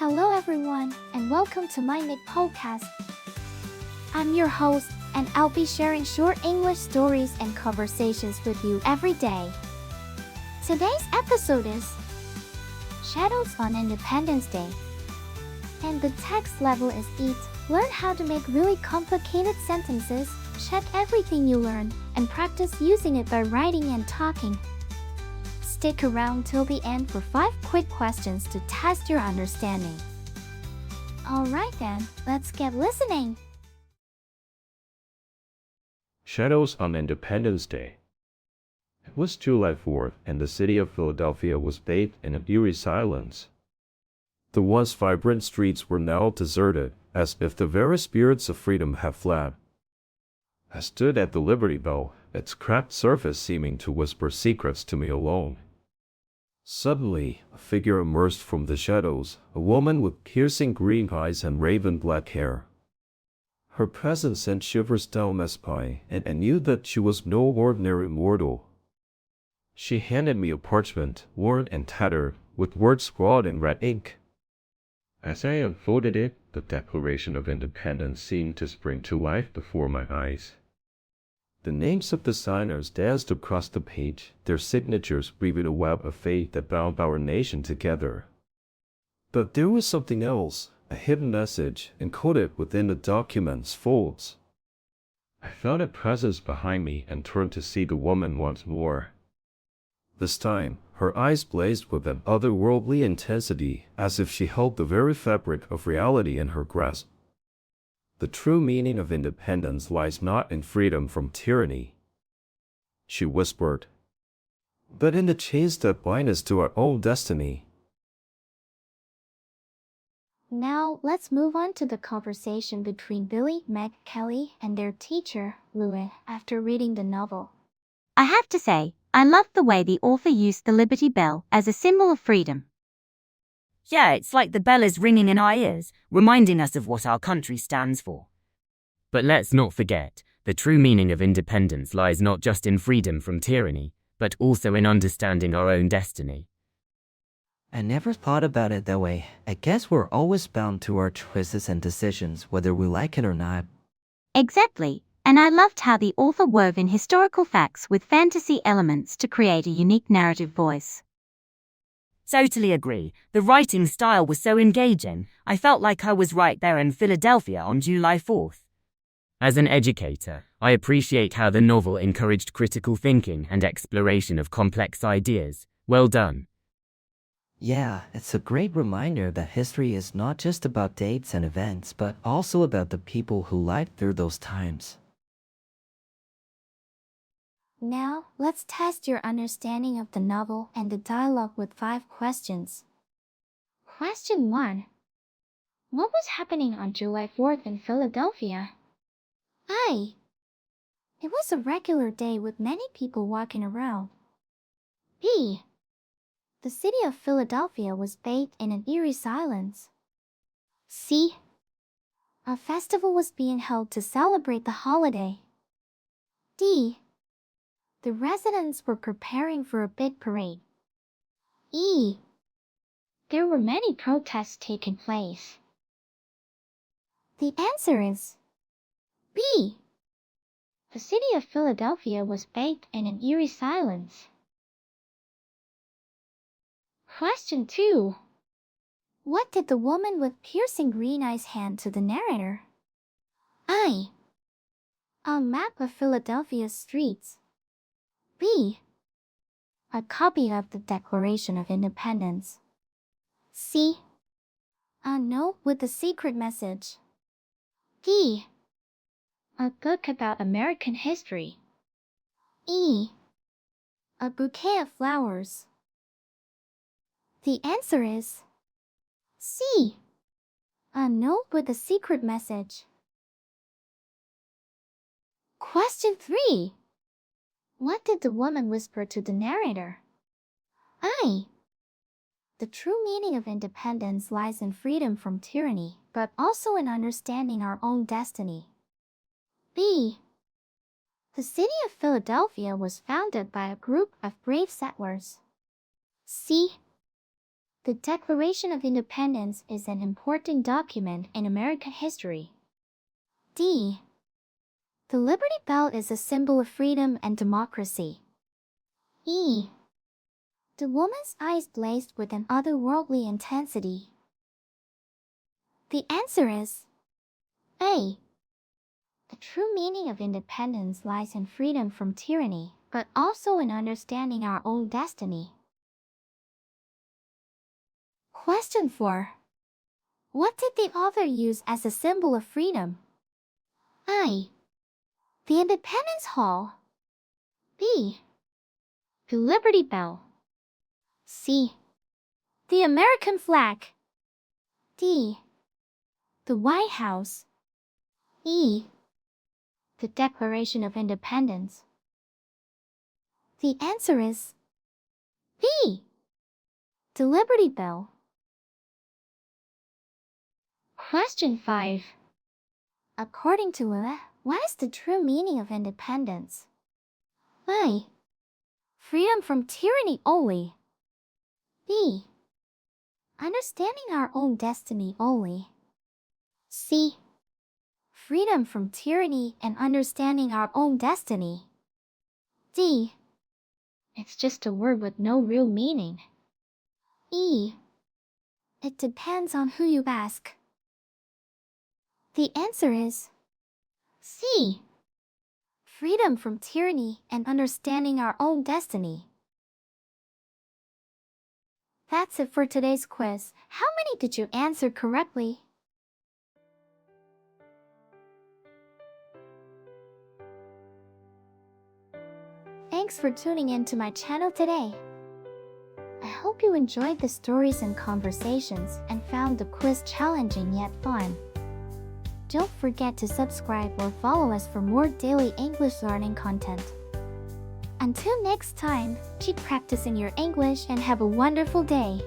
Hello everyone, and welcome to MyniQ podcast. I'm your host, and I'll be sharing short English stories and conversations with you every day. Today's episode is Shadows on Independence Day. And the text level is Eat. Learn how to make really complicated sentences, check everything you learn, and practice using it by writing and talking. Stick around till the end for 5 quick questions to test your understanding. Alright then, let's get listening. Shadows on Independence Day. It was July 4th, and the city of Philadelphia was bathed in an eerie silence. The once vibrant streets were now deserted, as if the very spirits of freedom had fled. I stood at the Liberty Bell, its cracked surface seeming to whisper secrets to me alone. Suddenly, a figure emerged from the shadows, a woman with piercing green eyes and raven black hair. Her presence sent shivers down my spine, and I knew that she was no ordinary mortal. She handed me a parchment, worn and tattered, with words scrawled in red ink. As I unfolded it, the Declaration of Independence seemed to spring to life before my eyes. The names of the signers danced across the page, their signatures weaving a web of fate that bound our nation together. But there was something else, a hidden message encoded within the document's folds. I felt a presence behind me and turned to see the woman once more. This time, her eyes blazed with an otherworldly intensity, as if she held the very fabric of reality in her grasp. The true meaning of independence lies not in freedom from tyranny, she whispered, but in the chains that bind us to our own destiny. Now, let's move on to the conversation between Billy, Meg, Kelly, and their teacher, Louis, after reading the novel. I have to say, I love the way the author used the Liberty Bell as a symbol of freedom. Yeah, it's like the bell is ringing in our ears, reminding us of what our country stands for. But let's not forget, the true meaning of independence lies not just in freedom from tyranny, but also in understanding our own destiny. I never thought about it that way. I guess we're always bound to our choices and decisions, whether we like it or not. Exactly, and I loved how the author wove in historical facts with fantasy elements to create a unique narrative voice. Totally agree. The writing style was so engaging, I felt like I was right there in Philadelphia on July 4th. As an educator, I appreciate how the novel encouraged critical thinking and exploration of complex ideas. Well done. Yeah, it's a great reminder that history is not just about dates and events, but also about the people who lived through those times. Now, let's test your understanding of the novel and the dialogue with 5 questions. Question 1. What was happening on July 4th in Philadelphia? I. It was a regular day with many people walking around. B. The city of Philadelphia was bathed in an eerie silence. C. A festival was being held to celebrate the holiday. D. The residents were preparing for a big parade. E. There were many protests taking place. The answer is B. The city of Philadelphia was bathed in an eerie silence. Question 2. What did the woman with piercing green eyes hand to the narrator? I. A map of Philadelphia's streets. B. A copy of the Declaration of Independence. C. A note with a secret message. D. A book about American history. E. A bouquet of flowers. The answer is C. A note with a secret message. Question 3. What did the woman whisper to the narrator? I. The true meaning of independence lies in freedom from tyranny, but also in understanding our own destiny. B. The city of Philadelphia was founded by a group of brave settlers. C. The Declaration of Independence is an important document in American history. D. The Liberty Bell is a symbol of freedom and democracy. E. The woman's eyes blazed with an otherworldly intensity. The answer is A. The true meaning of independence lies in freedom from tyranny, but also in understanding our own destiny. Question 4. What did the author use as a symbol of freedom? I. The Independence Hall. B. The Liberty Bell. C. The American flag. D. The White House. E. The Declaration of Independence. The answer is B. The Liberty Bell. Question 5. According to ʻmaɪ, what is the true meaning of independence? A. Freedom from tyranny only. B. Understanding our own destiny only. C. Freedom from tyranny and understanding our own destiny. D. It's just a word with no real meaning. E. It depends on who you ask. The answer is C. Freedom from tyranny and understanding our own destiny. That's it for today's quiz. How many did you answer correctly? Thanks for tuning in to my channel today. I hope you enjoyed the stories and conversations and found the quiz challenging yet fun. Don't forget to subscribe or follow us for more daily English learning content. Until next time, keep practicing your English and have a wonderful day.